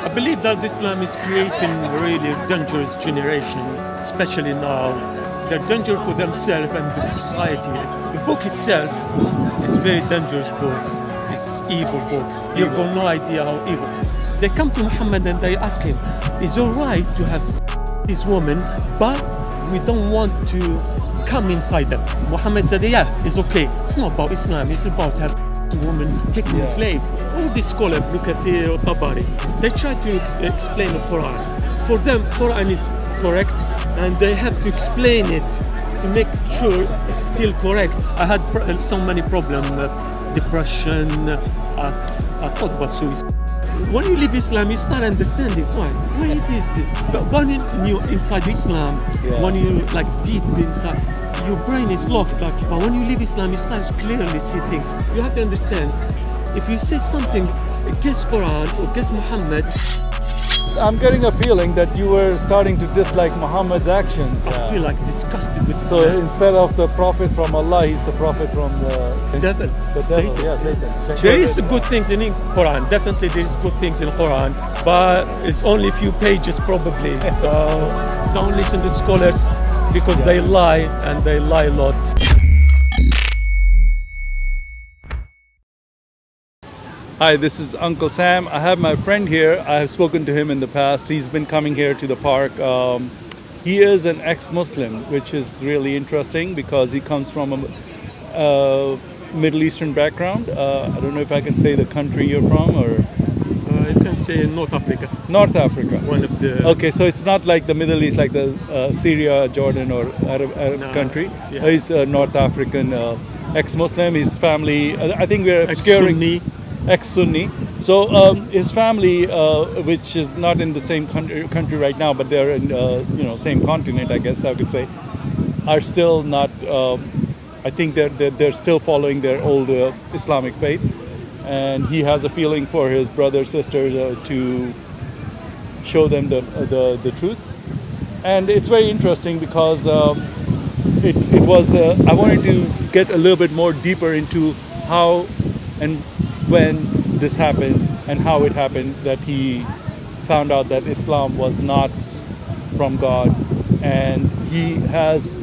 I believe that Islam is creating a really dangerous generation, especially now. They're dangerous for themselves and the society. The book itself is a very dangerous book. It's evil book. You've got no idea how evil. They come to Muhammad and they ask him, "It's all right to have this woman, but we don't want to come inside them." Muhammad said, "Yeah, it's okay. It's not about Islam. It's about having a woman taking a slave." All these scholars, look at the Tabari, they try to explain the Quran. For them, Quran is correct, and they have to explain it to make sure it's still correct. I had so many problems, depression. I thought about suicide. When you leave Islam, you start understanding why it is. But when you're inside Islam, when you like deep inside, your brain is locked. But when you leave Islam, you start to clearly see things. You have to understand. If you say something against Quran or against Muhammad, I'm getting a feeling that you were starting to dislike Muhammad's actions. I feel like disgusted with this So man. instead of the prophet from Allah, he's the prophet from the Devil, The Satan. devil, yeah, Satan. There is good things in Quran. Definitely, there is good things in Quran, but it's only a few pages probably. So don't listen to scholars because they lie and they lie a lot. Hi, this is Uncle Sam. I have my friend here. I have spoken to him in the past. He's been coming here to the park. He is an ex-Muslim, which is really interesting because he comes from a Middle Eastern background. I don't know if I can say the country you're from or... You can say North Africa. North Africa. One of the... Okay, so it's not like the Middle East, like the Syria, Jordan or Arab country. Yeah. He's a North African ex-Muslim. His family, I think we're obscuring... Ex-Sunni. So his family, which is not in the same country right now, but they're in same continent, I guess I could say, are still not. I think they're still following their old Islamic faith, and he has a feeling for his brother sisters to show them the truth, and it's very interesting because it was. I wanted to get a little bit more deeper into how and when this happened and how it happened that he found out that Islam was not from God, and he has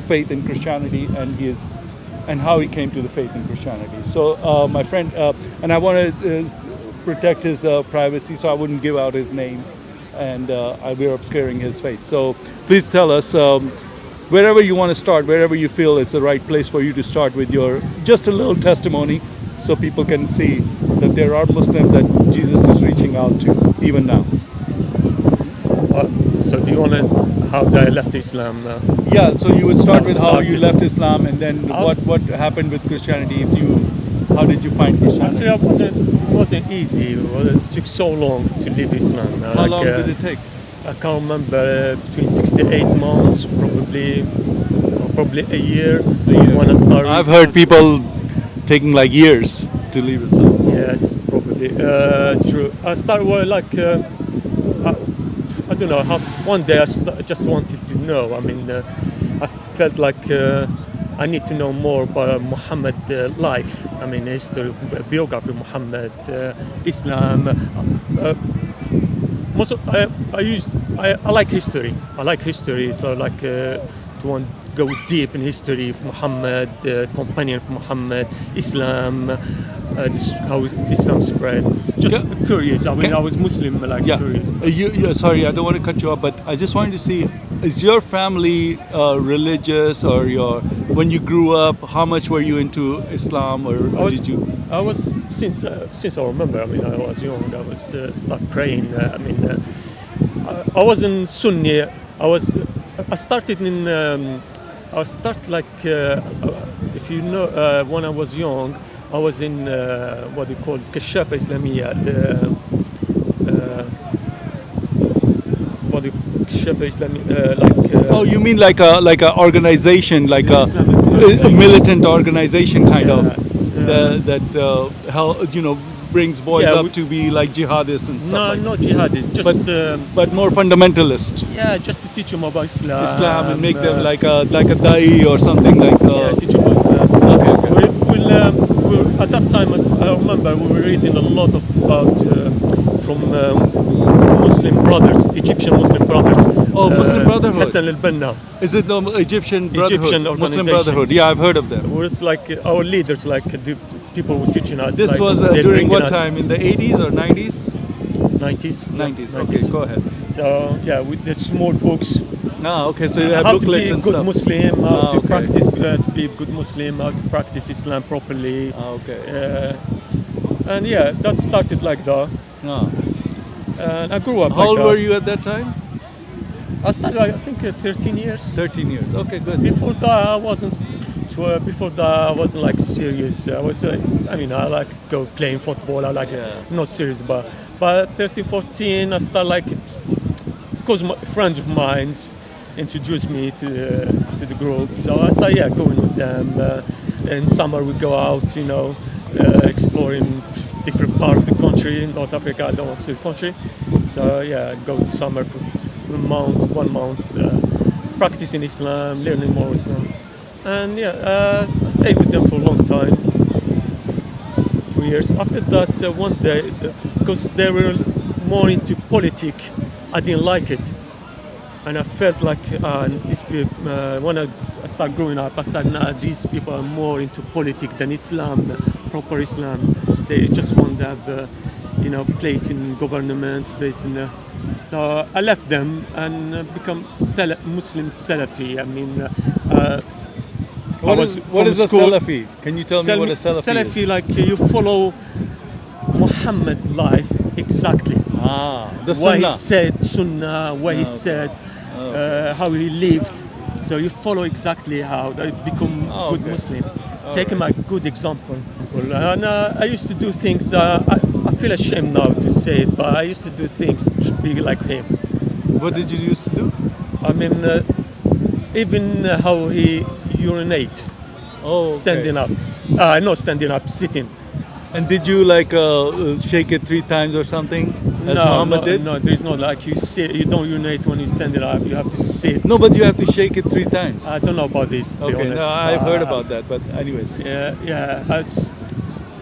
faith in Christianity and how he came to the faith in Christianity. So my friend, and I want to protect his privacy, so I wouldn't give out his name, and we're obscuring his face. So please tell us wherever you want to start, wherever you feel it's the right place for you to start with your just a little testimony, so people can see that there are Muslims that Jesus is reaching out to even now. So do you want to how I left Islam? Yeah, so you would start with how you left Islam, and then what happened with Christianity. How did you find Christianity? Actually, it wasn't easy. It took so long to leave Islam. How long did it take? I can't remember. Between 6 to 8 months, probably a year. When I started. I've heard people taking like years to leave Islam. Yes, probably. It's true. I started I don't know how. One day I just wanted to know. I mean, I felt like I need to know more about Muhammad life. I mean, history, biography of Muhammad, Islam. I like history. I like history. So like to want go deep in history of Muhammad, companion of Muhammad, Islam, how Islam spread. Just curious. I mean, I was Muslim, curious. Sorry, I don't want to cut you off, but I just wanted to see: is your family religious, or when you grew up, how much were you into Islam, or did you? I was since I remember. I mean, I was young. I was start praying. I was in Sunni. I started in. I start like if you know when I was young, I was in what they call Kashafa Islamiyya. Oh, you mean like a organization, like a militant organization kind of that brings boys up to be like jihadists and stuff. No, not jihadists, just but more fundamentalist. Yeah, just to teach them about Islam. And make them like a da'i or something like. Yeah, teach them about Islam. Okay. At that time, I remember we were reading a lot about from Muslim brothers, Egyptian Muslim brothers. Oh, Muslim Brotherhood. Hassan al-Banna. Is it Egyptian Brotherhood? Egyptian Muslim organization. Brotherhood. Yeah, I've heard of them. Who is like our leaders, like the people who teaching us. This like, was they're during bringing what us time? In the 80s or 90s? 90s. 90s. 90s. Okay, go ahead. So yeah, with the small books. Ah, okay. So you have How to be booklets a and good stuff. Muslim, how to okay. practice, to be a good Muslim, how to practice Islam properly. Okay. And yeah, that started like that. Ah. And I grew up How like old that. were you at that time? I started, I think, 13 years. 13 years. Okay, good. Before that, I wasn't. Before that, I wasn't like serious. I was. I mean, I like go playing football. I like not serious, but 13, 14, I started like because friends of mine introduced me to the group. So I started going with them. In summer we go out, exploring different part of the country. In North Africa, I don't want to say the country. So yeah, go to summer for 1 month, practicing Islam, learning more Islam. And yeah, I stayed with them for a long time, 4 years. After that, one day, because they were more into politics, I didn't like it. And I felt like these people, when I started growing up, I started, these people are more into politics than Islam, proper Islam. They just want to have, place in government, place in the... So I left them and become Muslim Salafi. I mean, What is a Salafi? Can you tell me what a Salafi is? Like you follow Muhammad life exactly. The Why he Sunnah. said Sunnah, what he said, how he lived. So you follow exactly how they become good Muslim. Take him a good example. And I used to do things, I feel ashamed now to say it, but I used to do things to be like him. What did you used to do? I mean, even how he urinate, standing up. Not standing up, sitting. And did you shake it 3 times or something? As Muhammad did? No, there's not like you sit. You don't urinate when you're standing up. You have to sit. No, but you have to shake it 3 times. I don't know about this. To be Okay, honest. no, I've heard about that, but anyways. Yeah.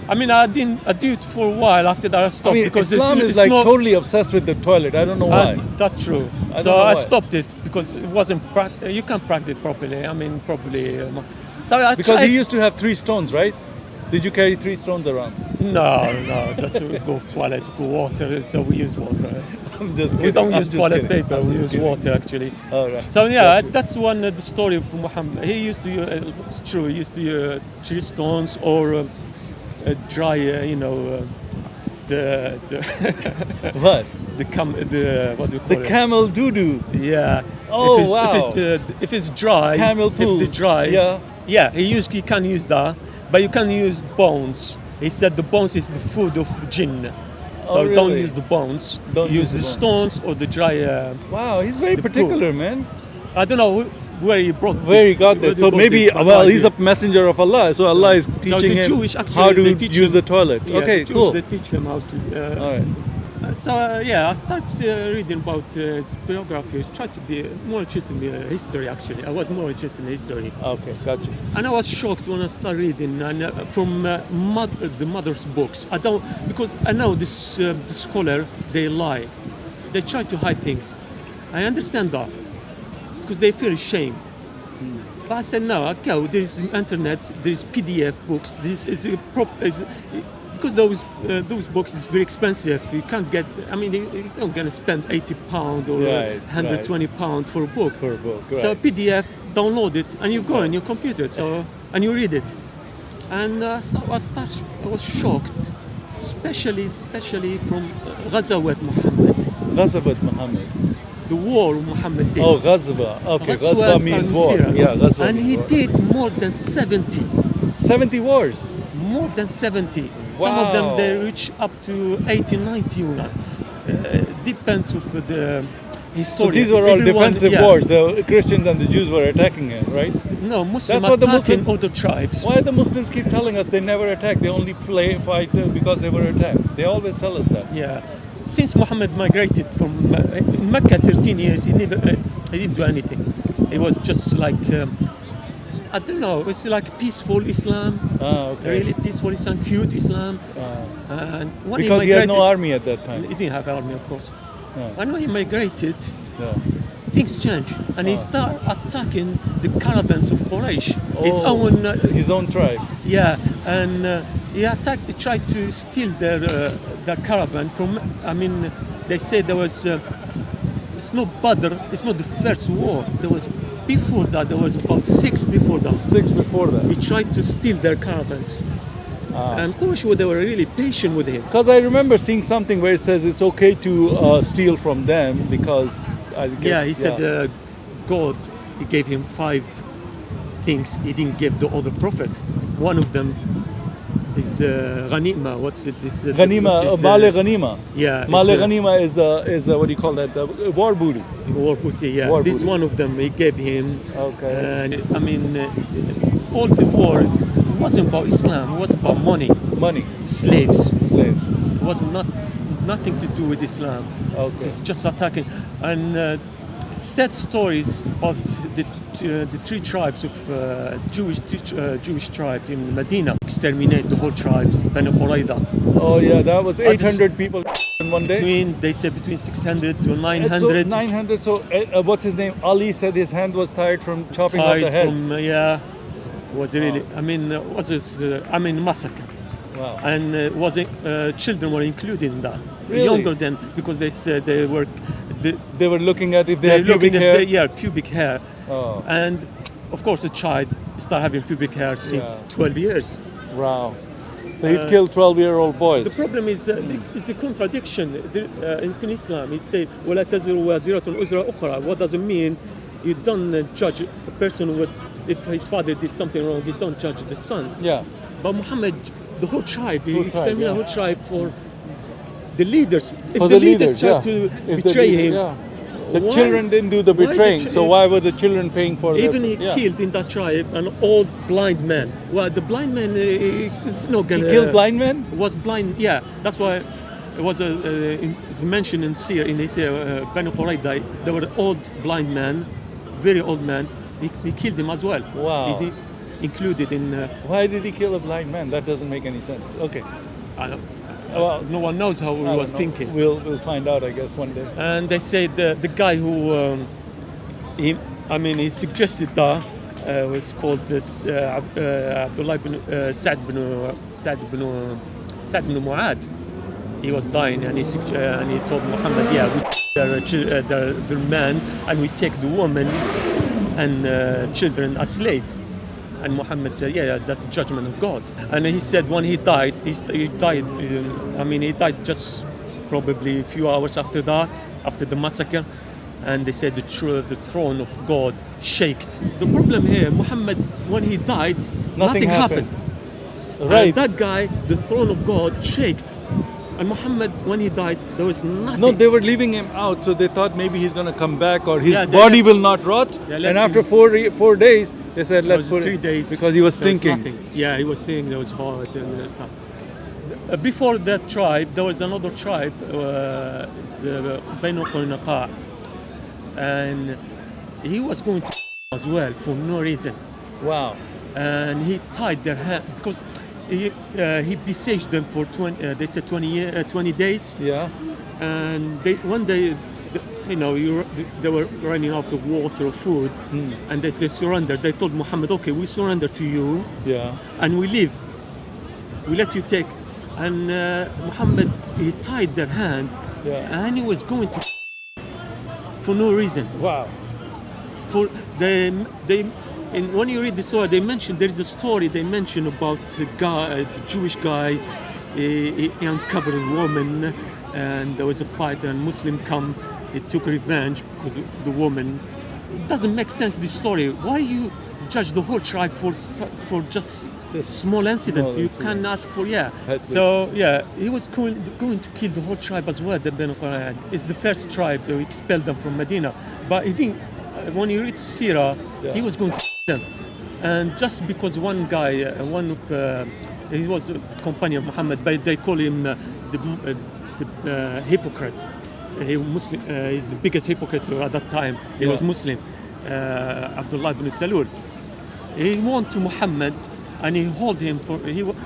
I mean, I did it for a while. After that, I stopped because Islam is like totally obsessed with the toilet. I don't know why. That's true. So I stopped it because it wasn't. You can't practice it properly. I mean, properly. Because you used to have 3 stones, right? Did you carry 3 stones around? No. That's we go to toilet, go water. So we use water. I'm just kidding. We don't use toilet paper. We use water actually. All right. So yeah, that's one the story of Muhammad. He used to. It's true. He used to use 3 stones or dry. The What? What do you call it? The camel doo-doo. Yeah. Oh, wow. If it's dry. Camel poo. If it's dry. Yeah. Yeah. He can use that, but you can use bones. He said the bones is the food of jinn. So really? don't use the bones. Don't use the bones. stones or the dry. Wow, he's very particular, man. I don't know where he brought Where he got this. So maybe, he's a a messenger of Allah. So Allah is teaching him how to use the toilet. Yeah, okay, the cool. They teach him how to. All right. So I started reading about biography. Tried to be more interested in history. Actually, I was more interested in history. Okay, gotcha. And I was shocked when I started reading from the mother's books. I don't because I know this the scholar they lie, they try to hide things. I understand that because they feel ashamed. But I said no. Okay, there is internet, there is PDF books. This is because those books is very expensive. You can't get. I mean, you don't gonna spend £80 or £120 for a book. Right. So PDF, download it, and you've got it on your computer. So and you read it. And I was shocked, especially from Ghazawat Muhammad. Ghazawat Muhammad. The war Muhammad did. Oh, Ghazwa. Okay, Ghazwa means war. Yeah, Ghazwa. And he did more than 70. 70 wars. More than 70. Wow. Some of them they reach up to 80, 90. Depends of the So historian. these were all defensive wars. The Christians and the Jews were attacking him, right? No, Muslims That's what the attacking other tribes. Why the Muslims keep telling us they never attack? They only fight because they were attacked. They always tell us that. Yeah. Since Muhammad migrated from Mecca 13 years, he didn't do anything. It was just like I don't know. It's like peaceful Islam. Okay. Really peaceful Islam, cute Islam. And when because he had migrated, no army at that time. He didn't have army, of course. And when he migrated, Yeah. things changed, and he started attacking the caravans of Quraysh. His Oh, own, his own tribe. yeah, and he attacked. He tried to steal their caravan from. I mean, they said there was. It's not Badr. It's not the first war. There was before that. There was about 6 before that. 6 before He that. tried to steal their caravans, and Quraysh they were really patient with him. Because I remember seeing something where it says it's okay to steal from them because I guess, Yeah, he said God, he gave him 5 things he didn't give the other prophet. One of them is ghanima. What's it? This, Ghanima, is, Male Ghanima. yeah, Male it's, Ghanima is what do you call that? War booty. war booty. Yeah, War this booty. one of them he gave him. Okay. And I mean, all the war wasn't about Islam. It was about money, Money, slaves. slaves. It was nothing to do with Islam. Okay. It's just attacking. And sad stories about the 3 tribes of Jewish tribe in Medina. Exterminate the whole tribes, Bani Qurayza. Oh yeah, that was I just- 800 people in one day. They say between 600 to And 900. So 900. So what's his name? Ali said his hand was tired from chopping off Tied the heads. from was really. I mean, was this? Massacre. Wow. And children were included in that. Really? Younger than because they said they were. They were looking at if they They're had pubic looking hair. at pubic hair. Oh. And of course, a child started having pubic hair since Yeah. 12 years. Wow. So he'd killed 12-year-old boys. The problem is the contradiction in Islam. It says, وَلَا تَزِرُ وَازِرَةٌ وِزْرَ أُخْرَى. What does it mean? You don't judge a person with, if his father did something wrong, you don't judge the son. Yeah. But Muhammad, the whole tribe, he Whole tribe, exterminated yeah. the whole tribe for the leaders. If For the the leaders leaders, tried yeah. to If the betray leader- him, yeah. The why- children didn't do the why the betraying, chi- so why were the children paying for even he yeah. killed in that tribe an old blind man. Well, the blind man is not He gonna. killed blind men? Was blind, yeah. That's why it was it's mentioned in Sir in his Bani Qurayza. There were old blind man, very old man. He killed him as well. Wow. Is he included in? Why did he kill a blind man? That doesn't make any sense. Okay. I don't, Well, no one knows how he I was don't know. thinking. We'll find out, I guess, one day. And they say the guy who he suggested that was called Abdullah ibn Sa'd ibn Mu'ad. He was dying and he told Muhammad, yeah, we their men and we take the woman and children as slave. And Muhammad said, yeah, that's the judgment of God. And he said when he died, he died just probably a few hours after that, after the massacre. And they said the throne of God shaked. The problem here, Muhammad, when he died, nothing happened. Right. And that guy, the throne of God shaked. And Muhammad, when he died, there was nothing. No, they were leaving him out, so they thought maybe he's going to come back or his Yeah, they body left- will not rot. They left And after him. 4 days, they said, It let's was put 3 it days because he was there stinking. nothing. Yeah, he was stinking. There was hot and stuff. Before that tribe, there was another tribe, it's Banu Qaynuqa, and he was going to as well for no reason, Wow. and he tied their hand because he besieged them for 20. They said 20 days, Yeah. and one day. They were running out of water or food, and they surrendered. They told Muhammad, "Okay, we surrender to you, Yeah. and we leave. We let you take." And Muhammad, he tied their hand, Yeah. and he was going to for no reason. Wow. For and when you read the story, they mention there is a story they mention about the Jewish guy. He uncovered a woman, and there was a fight, and Muslim come. He took revenge because of the woman. It doesn't make sense. This story. Why you judge the whole tribe for just small incident? small You incident. can ask for yeah. Helpless. So yeah, he was going to kill the whole tribe as well. The Banu Qurayza. It's the first tribe that expelled them from Medina. But he didn't. When you read Sirah, Yeah. he was going to kill them, and just because one guy, he was a companion of Muhammad, but they call him the hypocrite. He's the biggest hypocrite at that time. He was Muslim, Abdullah ibn Salul. He went to Muhammad and he held him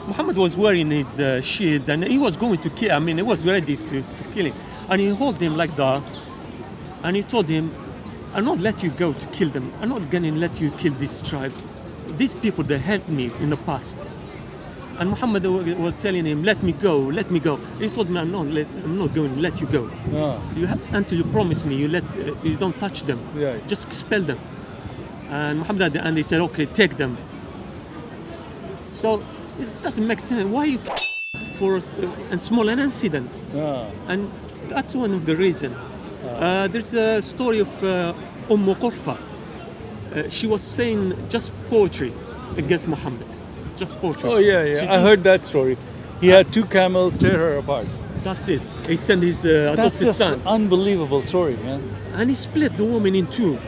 Muhammad was wearing his shield and he was going to kill. I mean, he was ready for killing. And he held him like that, and he told him, "I'll not let you go to kill them. I'm not gonna let you kill this tribe. These people, they helped me in the past." And Muhammad was telling him, "Let me go, let me go." He told me, I'm not going to let you go. Until you promise me, you don't touch them. Yeah. Just expel them." And Muhammad, and he said, "Okay, take them." So it doesn't make sense. Why you for a small incident? And that's one of the reasons. There's a story of Qurfa. She was saying just poetry against Muhammad. Just poetry. Oh yeah. I heard that story. He had 2 camels tear her apart. That's it. He sent his That's adopted just son. an unbelievable story, man. And he split the woman in 2.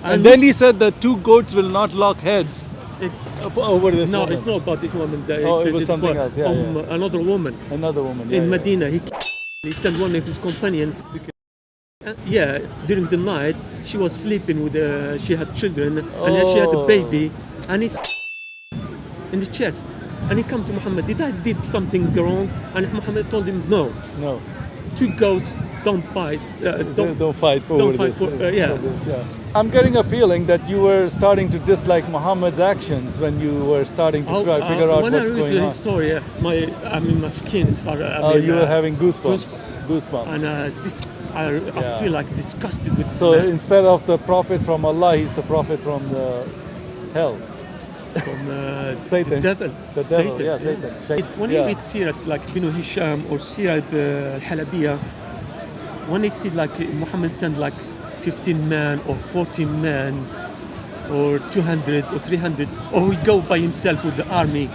And then he said that 2 goats will not lock heads over this No, woman. it's not about this woman. It was something else. Yeah. Another woman Another woman. in Medina. He sent one of his companion. During the night, she was sleeping with. She had children, and she had a baby, and he's in the chest. And he come to Muhammad. Did I did something wrong? And Muhammad told him, no. 2 goats don't fight. Don't fight for don't fight this. for this, yeah. I'm getting a feeling that you were starting to dislike Muhammad's actions when you were starting to figure out when what's I read going on. his story, my skin started. You were having goosebumps. And I feel like disgusted with this So man. instead of the prophet from Allah, he's the prophet from the hell. From Satan. the devil. The devil, yeah, Satan. When you read Sirat like Ibn Hisham or Sirat al-Halabiyah, when they see like Muhammad sent like 15 men or 14 men or 200 or 300, or he go by himself with the army,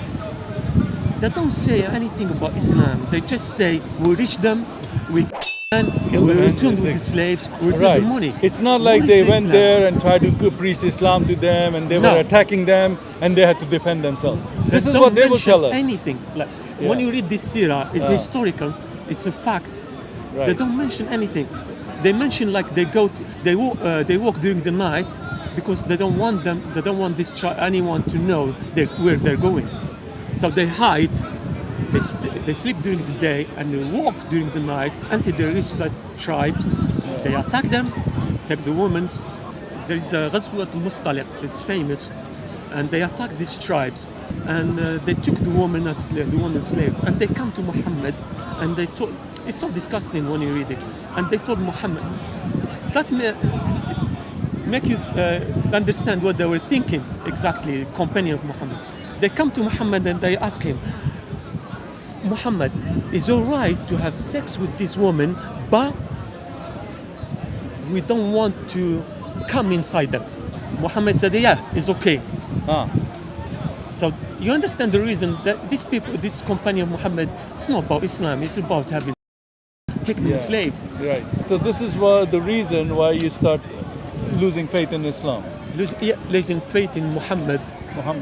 they don't say anything about Islam. They just say, we reach them, we returned with the slaves, we return the money. It's not like they went there and tried to preach Islam to them and they were attacking them and they had to defend themselves. This is what they will tell us. Anything. Like, when you read this Sirah, it's historical, it's a fact. Right. They don't mention anything. They mention like they walk during the night because they don't want anyone to know where they're going. So they hide. They sleep during the day and they walk during the night until they reach that tribes. They attack them, take the women. There is a Ghazwat al-Mustaliq, it's famous, and they attack these tribes. And they took the woman as the woman slave. And they come to Muhammad and they told, it's so disgusting when you read it. And they told Muhammad, that make you understand what they were thinking exactly, companion of Muhammad. They come to Muhammad and they ask him, Muhammad, is it right to have sex with this woman, but we don't want to come inside them? Muhammad said, yeah, it's okay. So you understand the reason that these people, this companion of Muhammad, it's not about Islam, it's about taking a slave. Right. So this is the reason why you start losing faith in Islam. Losing faith in Muhammad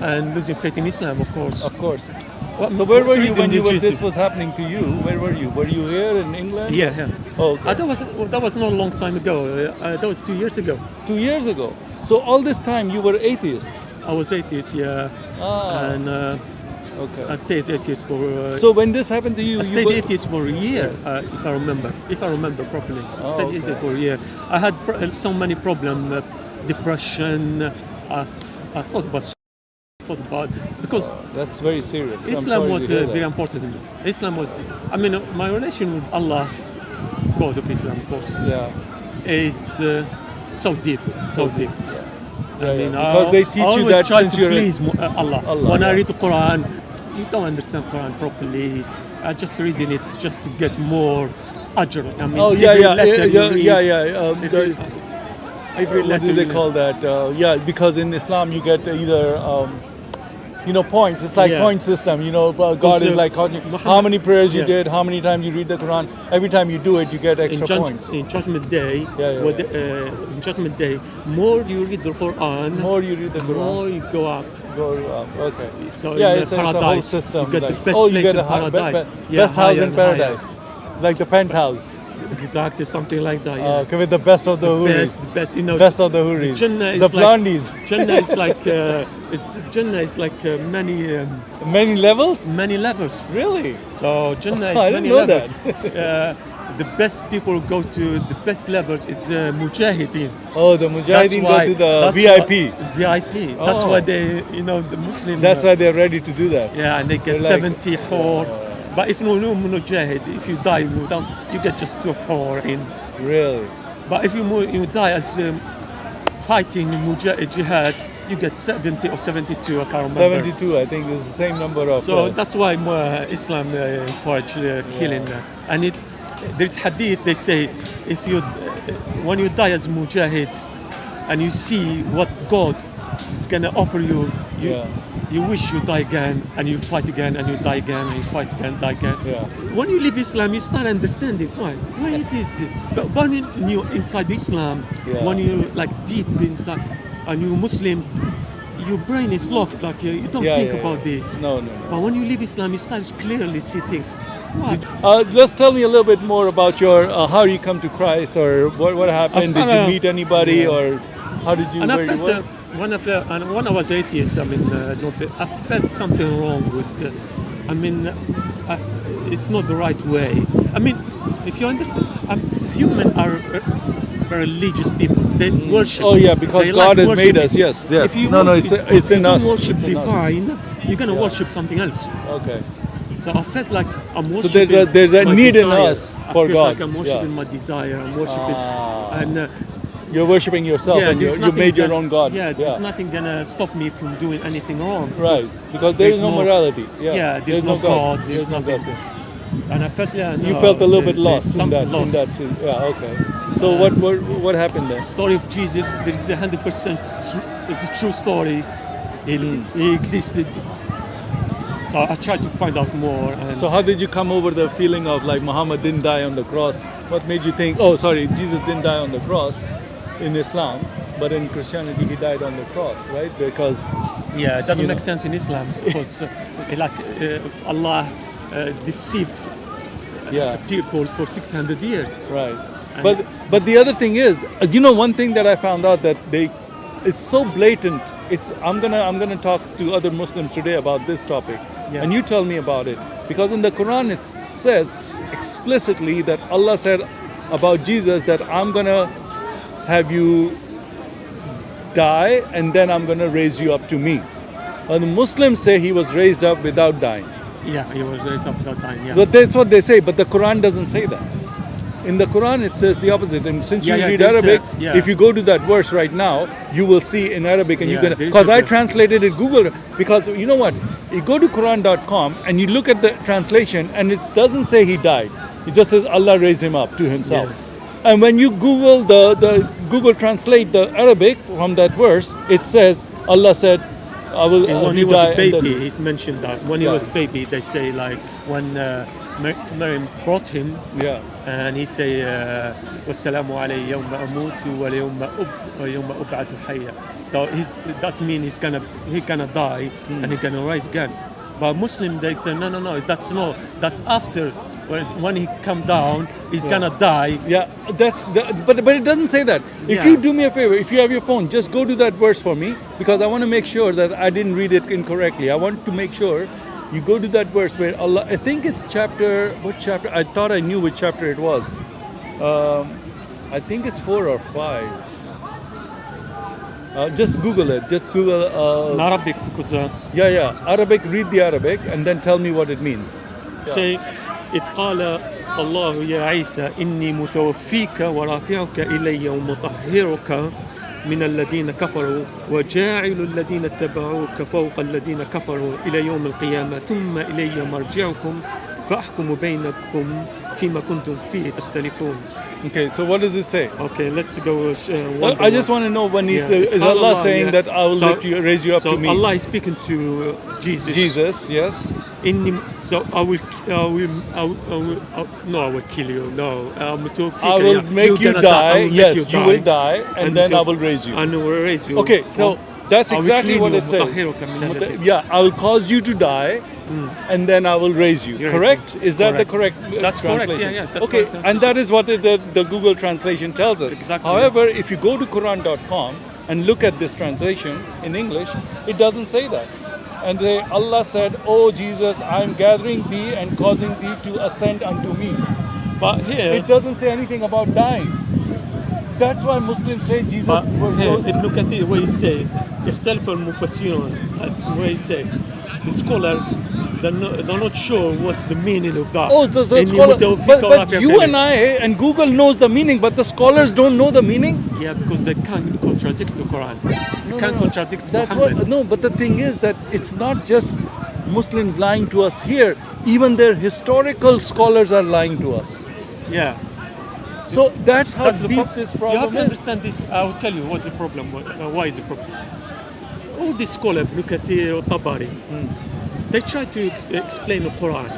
and losing faith in Islam, of course. Of course. So where were you when this was happening to you? Where were you? Were you here in England? Yeah. Oh, okay. That was not a long time ago. That was 2 years ago. 2 years ago. So all this time you were atheist. I was atheist, yeah. And okay. I stayed atheist for. So when this happened to you, I stayed atheist for a year, if I remember properly. I stayed atheist for a year. I had so many problems, depression. I thought about because that's very serious. Islam was very important to me. Islam was, my relation with Allah, God of Islam, of course, is so deep. Because they teach I always you that try since to you're please Allah. When I read the Quran, you don't understand Quran properly. I just reading it just to get more ajr. What do they call that? Because in Islam you get either points. It's like point system. God is like how many prayers you did, how many times you read the Quran. Every time you do it, you get extra points. In Judgment Day, in Judgment Day, more you read the Quran, more you go up. Okay. So it's paradise, a whole system. you get the best place in paradise. Best house in paradise, like the penthouse. Exactly, something like that. Okay, with the best of the huris. Best of the huris. The blondies. Jannah is like Jannah is like many levels. Many levels. Really? So Jannah is I many didn't know levels. the best people go to the best levels. It's mujahideen. Oh, the Mujahideen go to the that's VIP. VIP. That's Oh. why they, the Muslim. That's why they're ready to do that. Yeah, and they get They're like- 70 hor. But if no mujahid, if you die, you get just 2 hor in. Really? But if you die as fighting jihad, you get 70 or 72. I can't remember. 72, I think, is the same number of. So that's why Islam encourage killing. And there's hadith. They say if when you die as mujahid, and you see what God is gonna offer you, you wish you die again, and you fight again, and you die again, and you fight again, die again. Yeah. When you leave Islam, you start understanding why it is. But when you inside Islam, when you like deep inside, and you're Muslim, your brain is locked. Like you don't think about this. No. But when you leave Islam, you start to clearly see things. What? Just tell me a little bit more about your how you come to Christ, or what happened. Did you meet anybody, or how did you? And I where you felt were? when I was atheist, I felt something wrong with. It's not the right way. I mean, if you understand, human are religious people. They worship. Oh yeah, because They God has made worshiping. us. Yes. If you It's in us. Worship It's in us. divine, you're gonna worship something else. Okay. So I felt like I'm So worshiping. there's a my need in desire. us I for feel God. like I'm worshiping my desire. I'm worshiping, and You're worshiping yourself, and there's you nothing made your gonna- own God. Yeah, there's nothing gonna stop me from doing anything wrong. Right, because there is no morality. Yeah, there's no God. There's nothing. God. And I felt, You felt a little bit there's lost in something that. lost. In that scene. Yeah. Okay. So what happened then? Story of Jesus. There is 100%. It's a true story. He existed. So I tried to find out more. And So how did you come over the feeling of like Muhammad didn't die on the cross? What made you think? Oh, sorry, Jesus didn't die on the cross in Islam, but in Christianity he died on the cross, right? Because yeah, it doesn't you make know. sense in Islam because Allah deceived people for 600 years. Right. But the other thing is, one thing that I found out that it's so blatant. I'm gonna talk to other Muslims today about this topic, and you tell me about it, because in the Quran it says explicitly that Allah said about Jesus that I'm gonna have you die and then I'm gonna raise you up to me. And the Muslims say he was raised up without dying. Yeah, he was raised up without dying. Yeah. But that's what they say, but the Quran doesn't say that. In the Quran it says the opposite. And since you read Arabic, if you go to that verse right now, you will see in Arabic, and you can, because I translated it Google, because you know what, you go to Quran.com and you look at the translation and it doesn't say he died. It just says Allah raised him up to himself. Yeah. And when you Google the Google translate the Arabic from that verse, it says Allah said, I will when he was a baby, he's mentioned that when he was a baby, they say like when Maryam brought him, and he say والسلام علي يوم أموت ويوم أبعث حيا. So that means he's gonna die and he's gonna rise again. But Muslim they say no, that's after when he come down he's gonna die. Yeah, but it doesn't say that. If you do me a favor, if you have your phone, just go to that verse for me, because I want to make sure that I didn't read it incorrectly. I want to make sure you go to that verse where Allah, I think it's what chapter? I thought I knew which chapter it was. I think it's 4 or 5. Just Google it. Just Google. In Arabic, because Arabic. Read the Arabic and then tell me what it means. Say, إذ قال الله يا عيسى إني متوفيك ورافعك إلي ومطهرك من الذين كفروا وجاعل الذين اتبعوك فوق الذين كفروا إلى يوم القيامة ثم إلي مرجعكم فأحكم بينكم فيما كنتم فيه تختلفون. Okay, so what does it say? Okay, let's go. I just want to know when is Allah saying that I will raise you up to me? So Allah is speaking to Jesus. Jesus, yes. So I will kill you. No, I will make you die. Yes, you will die, and then I will raise you. And I will raise you. Okay, no, that's exactly what it says. Yeah, I will cause you to die, and then I will raise you. Correct? Is that the correct That's translation? Correct. Yeah. That's okay, correct. and that is what the Google translation tells us. Exactly. However, if you go to Quran.com and look at this translation in English, it doesn't say that. And Allah said, "Oh Jesus, I am gathering thee and causing thee to ascend unto me." But here, it doesn't say anything about dying. That's why Muslims say Jesus but here, rose. Ibn Kathir, where he say, اختلف المفسرون, where he say, the scholar, they're not sure what's the meaning of that. Oh, the إني scholar, متوفيك but ورافعك you إليك. and I and Google knows the meaning, but the scholars don't know the meaning. Yeah, because they can't contradict the Quran. They can't contradict That's Muhammad. what. No, but the thing is that it's not just Muslims lying to us here. Even their historical scholars are lying to us. Yeah. So that's how That's the deep this problem You have to is. understand this. I'll tell you what the problem was, why the problem. All these scholars, Ibn Kathir or Tabari, they try to explain the Quran.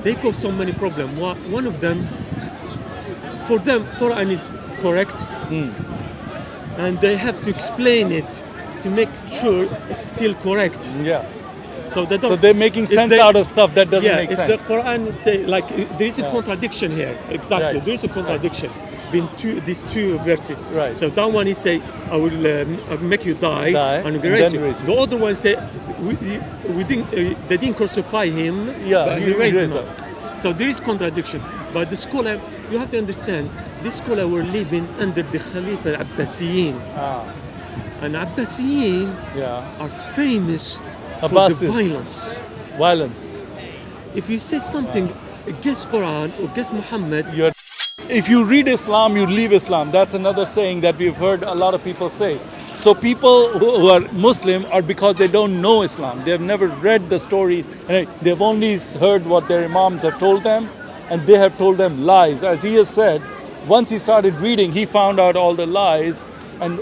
They cause so many problems. One of them, for them, Quran is correct, and they have to explain it to make sure it's still correct. Yeah. So they don't. So they're making if sense they- out of stuff that doesn't make if sense. the Quran say like there is a Yeah. contradiction here. Exactly, Right. there is a contradiction between these two verses. Right. So that one is say, I will make you die, and and raise then you. raise you. The other one say, we didn't, they didn't crucify him, Yeah, but he he raised raised him. up. So there is contradiction. But the scholar, you have to understand, this scholar were living under the Khalifa Abbasiyin, Ah, and Abbasiyin yeah. are famous for the Abbasids. violence. Violence. If you say something against Quran or against Muhammad, If you read Islam, you leave Islam. That's another saying that we've heard a lot of people say. So people who are Muslim are because they don't know Islam. They've never read the stories, and they've only heard what their imams have told them, and they have told them lies. As he has said, once he started reading, he found out all the lies, and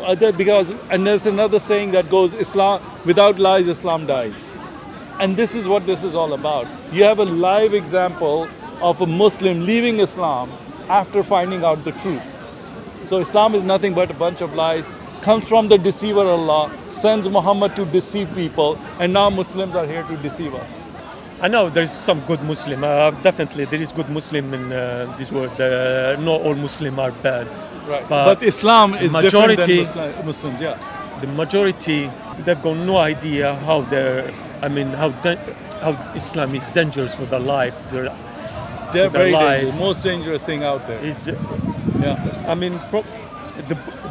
there's another saying that goes, Islam without lies, Islam dies. And this is what this is all about. You have a live example of a Muslim leaving Islam after finding out the truth. So Islam is nothing but a bunch of lies, comes from the deceiver Allah, sends Muhammad to deceive people, and now Muslims are here to deceive us. I know there is some good Muslim. Definitely, there is good Muslim in this world. Not all Muslims are bad. Right. But But Islam is majority- different than Muslims, yeah. The majority, they've got no idea how how Islam is dangerous for their life. They're their very life. dangerous, most dangerous thing out there. Yeah. I mean,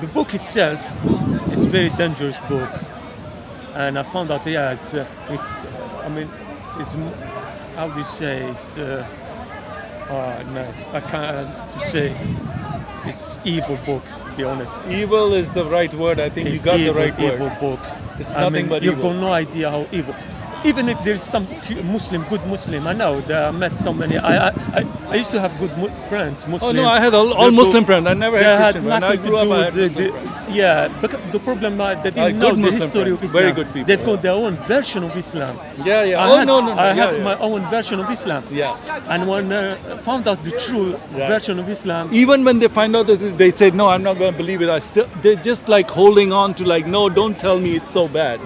the book itself is a very dangerous book, and I found out, yeah, it's how do you say, it's the, no, I can't to say, it's evil book, to be honest. Evil is the right word. I think It's you got evil, the right word. evil books. It's I nothing mean, but you've evil. got no idea how evil. Even if there's some Muslim, good Muslim, I know that I met so many. I used to have good friends, Oh Muslim. no, I had all They Muslim go- friends. I never They had had Christian friends. When I nothing to grew do up, I with had Muslim friends. yeah. But the problem they didn't good know the Muslim history of friends, Islam. very good people, They've got yeah. their own version of Islam. Yeah, yeah. I Oh, had, no, no, no. I Yeah, had yeah. my own version of Islam. Yeah. And when found out the true Right. version of Islam, Even when they find out that they say, no, I'm not going to believe it, they're just like holding on to like, no, don't tell me it's so bad.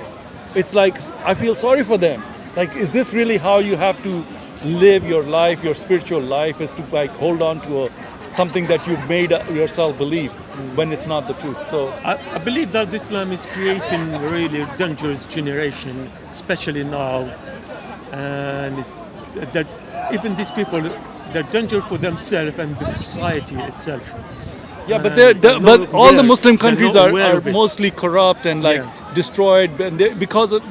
It's like, I feel sorry for them. Like, is this really how you have to live your life, your spiritual life, is to like hold on to something that you've made yourself believe when it's not the truth? So, I believe that Islam is creating a really dangerous generation, especially now, and it's, that even these people, they're dangerous for themselves and the society itself. yeah, but they're but not all the aware- Muslim they're countries not are aware of it. mostly corrupt and like Yeah. destroyed, and because of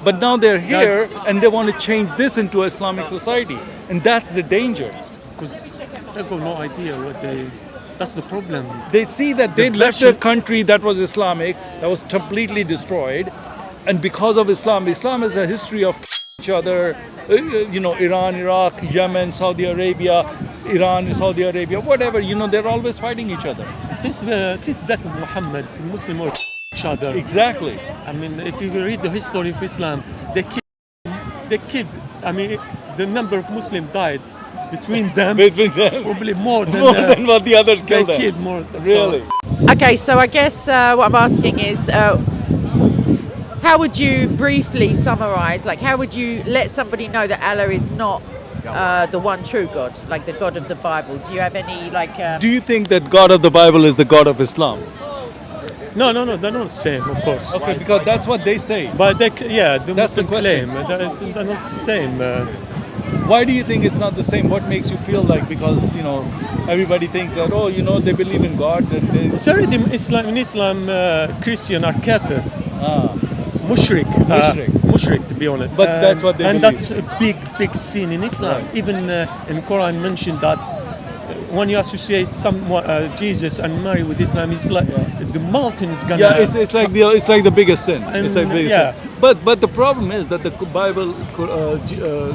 but now they're here and they want to change this into Islamic society, and that's the danger. Because they've got no idea what they. That's the problem. They see that they The left a version- country that was Islamic, that was completely destroyed, and because of Islam has a history of each other. Iran, Iraq, Yemen, Saudi Arabia, Iran, Saudi Arabia, whatever. They're always fighting each other. Since that of Muhammad, the Muslims were each other. Exactly. I mean, if you read the history of Islam, they killed. I mean, the number of Muslims died between them, Between them. probably more than, More than what the others they killed them. killed more. Really? Okay, so I guess what I'm asking is, how would you briefly summarize, like how would you let somebody know that Allah is not the one true God, like the God of the Bible? Do you have any Do you think that God of the Bible is the God of Islam? No, they're not the same, of course. Okay, because that's what they say. But the That's the Muslim question. claim they're not the same. Why do you think it's not the same? What makes you feel like, because everybody thinks that, oh, they believe in God and they, Sorry, in Islam, Christian are kafir, mushrik, to be honest. But that's what they and believe. that's a big sin in Islam. Right. Even in Quran mentioned that when you associate Jesus and Mary with Islam, it's like the mountain is gonna. yeah, it's like the biggest sin. It's like the biggest yeah. sin. But the problem is that the Bible,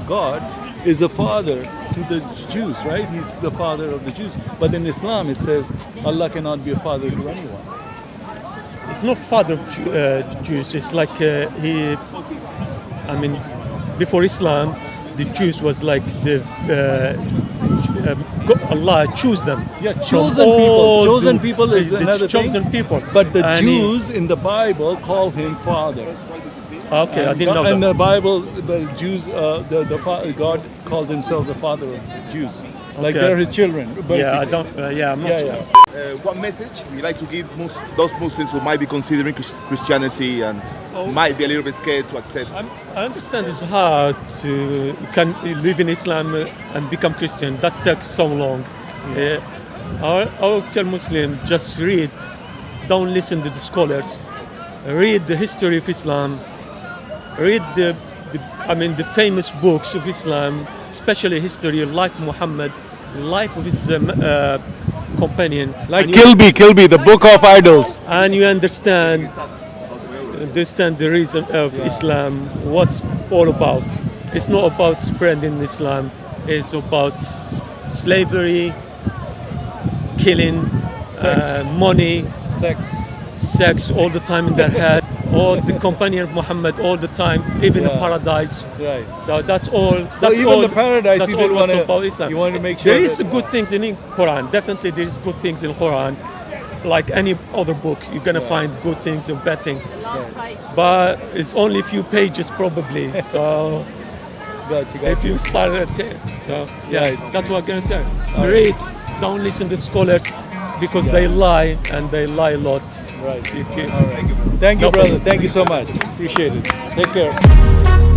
God is a father to the Jews, right? He's the father of the Jews. But in Islam, it says Allah cannot be a father to anyone. It's not father of Jews. It's like before Islam, the Jews was like Allah choose them. Yeah, from chosen people. all Chosen the- people is the another chosen thing. people. But the And Jews in the Bible call him father. Okay, I didn't know And that. the Bible, the Jews, God calls himself the father of the Jews. Like Okay. they're his children. Basically. Yeah, I don't. I'm not Yeah, sure. yeah. What message would you like to give those Muslims who might be considering Christianity and might be a little bit scared to accept? I understand it's hard to can live in Islam and become Christian. That takes so long. I would tell Muslim, just read, don't listen to the scholars. Read the history of Islam. Read the famous books of Islam, especially history of life of Muhammad, life of his companion. Like And you- Kilby, the book of idols. and you understand the reason of Islam, what's all about. It's not about spreading Islam. It's about slavery, killing, money, sex all the time in their head. All the companion of Muhammad all the time, even in Yeah. paradise. Right. So that's all. So That's even all, the paradise, That's you all didn't what's wanna- about Islam. you wanted to make sure there is that- good things in Quran. Definitely, there is good things in Quran. Like any other book, you're gonna find good things and bad things. But it's only a few pages probably. So Gotcha. if you start at 10, so yeah, Right. that's what I'm gonna tell you. Read, don't listen to scholars because they lie and they lie a lot. Right. You can- All right. Thank you, No brother. problem. Thank you so much. Appreciate it. Take care.